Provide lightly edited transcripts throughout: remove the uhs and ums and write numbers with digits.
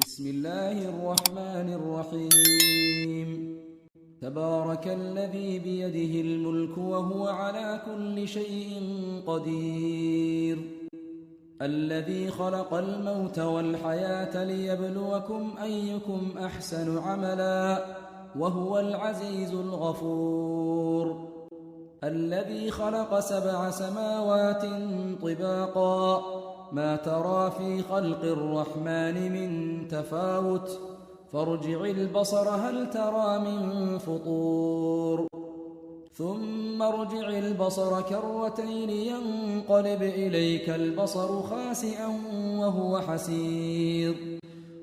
بسم الله الرحمن الرحيم. تبارك الذي بيده الملك وهو على كل شيء قدير، الذي خلق الموت والحياة ليبلوكم أيكم أحسن عملا وهو العزيز الغفور، الذي خلق 7 سماوات طباقا ما ترى في خلق الرحمن من تفاوت فارجع البصر هل ترى من فطور ثم ارجع البصر كرتين ينقلب إليك البصر خاسئا وهو حسير،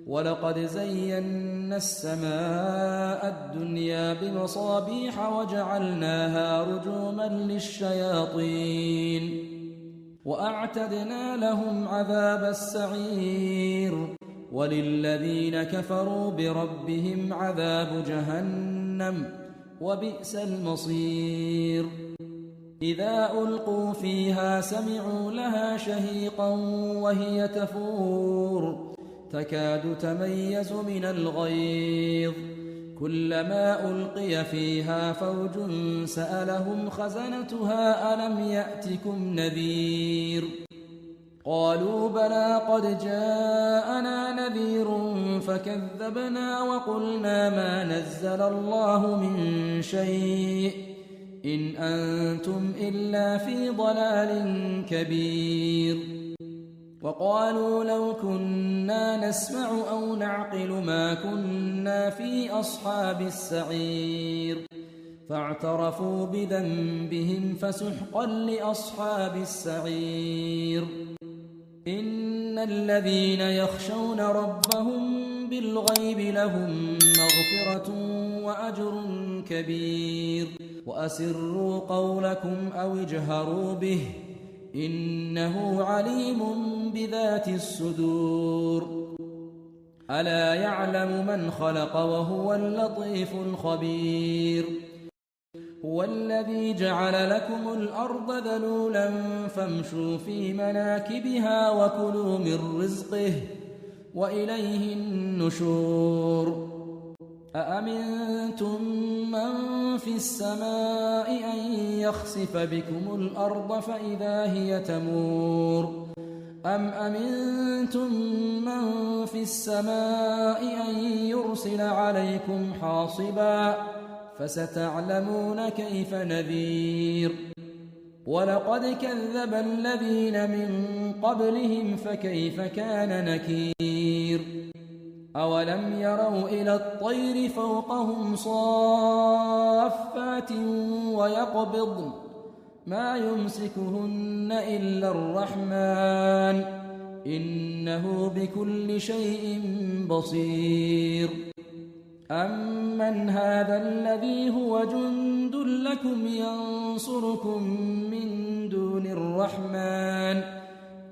ولقد زينا السماء الدنيا بمصابيح وجعلناها رجوما للشياطين وأعتدنا لهم عذاب السعير، وللذين كفروا بربهم عذاب جهنم وبئس المصير. إذا ألقوا فيها سمعوا لها شهيقا وهي تفور تكاد تميز من الغيظ، كلما ألقي فيها فوج سألهم خزنتها ألم يأتكم نذير؟ قالوا بلى قد جاءنا نذير فكذبنا وقلنا ما نزل الله من شيء إن أنتم إلا في ضلال كبير. وقالوا لو كنا نسمع أو نعقل ما كنا في أصحاب السعير، فاعترفوا بذنبهم فسحقا لأصحاب السعير. إن الذين يخشون ربهم بالغيب لهم مغفرة وأجر كبير. وأسروا قولكم أو اجهروا به إنه عليم بذات الصدور. ألا يعلم من خلق وهو اللطيف الخبير. هو الذي جعل لكم الأرض ذلولا فامشوا في مناكبها وكلوا من رزقه وإليه النشور. أأمنتم من في السماء أن يخسف بكم الأرض فإذا هي تمور أم أمنتم من في السماء أن يرسل عليكم حاصبا فستعلمون كيف نذير. ولقد كذب الذين من قبلهم فكيف كان نكير. أولم يروا إلى الطير فوقهم صافات ويقبضن ما يمسكهن إلا الرحمن إنه بكل شيء بصير. أمن هذا الذي هو جند لكم ينصركم من دون الرحمن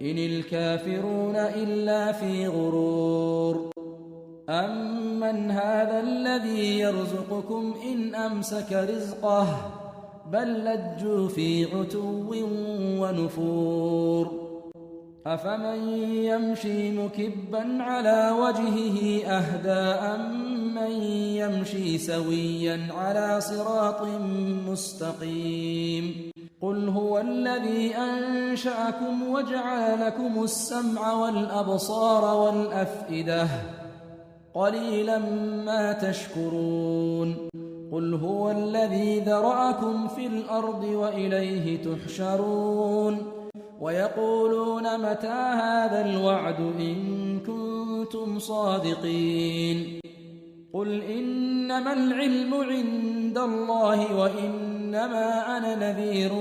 إن الكافرون إلا في غرور. أمن هذا الذي يرزقكم إن أمسك رزقه بل لجوا في عتو ونفور. أفمن يمشي مكبا على وجهه أهدى أمن يمشي سويا على صراط مستقيم. قل هو الذي أنشأكم وجعل لكم السمع والأبصار والأفئدة قليلا ما تشكرون. قل هو الذي ذرأكم في الأرض وإليه تحشرون. ويقولون متى هذا الوعد إن كنتم صادقين. قل إنما العلم عند الله وإنما أنا نذير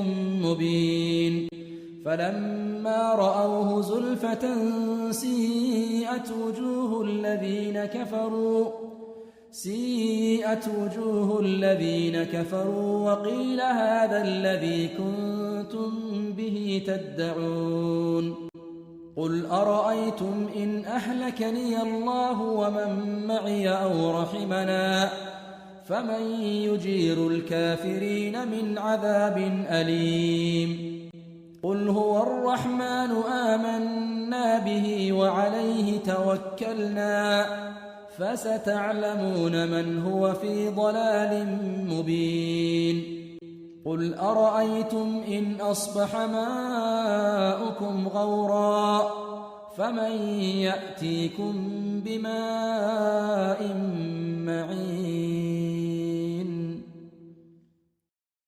مبين. فلما رأوه زلفة سيئت وجوه الذين كفروا وقيل هذا الذي كنتم به تدعون. قل أرأيتم إن أهلكني الله ومن معي أو رحمنا فمن يجير الكافرين من عذاب أليم. قل هو الرحمن آمنا به وعليه توكلنا فستعلمون من هو في ضلال مبين قل أرأيتم إن أصبح ماؤكم غورا فمن يأتيكم بماء